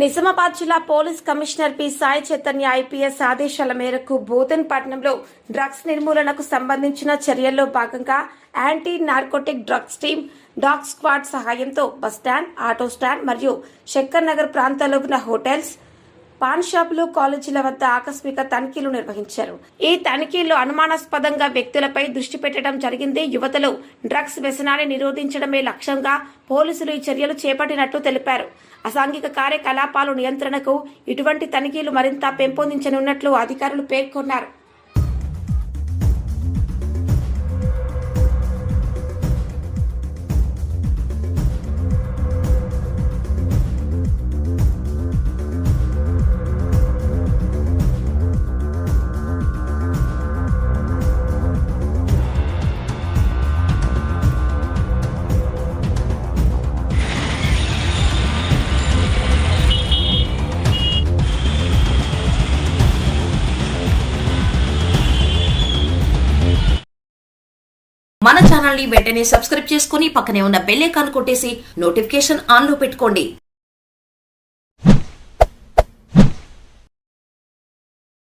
నిజామాబాద్ జిల్లా police commissioner P Sai Chaitanya IPS ఆదేశాల మేరకు బోధన్పట్నంలో డ్రగ్స్ నిర్మూలనకు సంబంధించిన చర్యల్లో భాగంగా anti narcotic drugs team dog squad సహాయంతో బస్టాండ్, ఆటో స్టాండ్ మరియు శంకర్ నగర్ ప్రాంతాల్లో ఉన్న హోటల్స్, పాన్ షాపులు, కాలేజీల వద్ద ఆకస్మిక తనిఖీలు నిర్వహించారు. ఈ తనిఖీల్లో అనుమానాస్పదంగా వ్యక్తులపై దృష్టి పెట్టడం జరిగింది. యువతలో డ్రగ్స్ వ్యసనాన్ని నిరోధించడమే లక్ష్యంగా పోలీసులు ఈ చర్యలు చేపట్టినట్లు తెలిపారు. అసాంఘిక కార్యకలాపాలు నియంత్రణకు ఇటువంటి తనిఖీలు మరింత పెంపొందించనున్నట్లు అధికారులు పేర్కొన్నారు. మన ఛానల్ ని వెంటనే సబ్స్క్రైబ్ చేసుకుని పక్కనే ఉన్న బెల్ ఐకాన్ కొట్టేసి నోటిఫికేషన్ ఆన్ లో పెట్టుకోండి.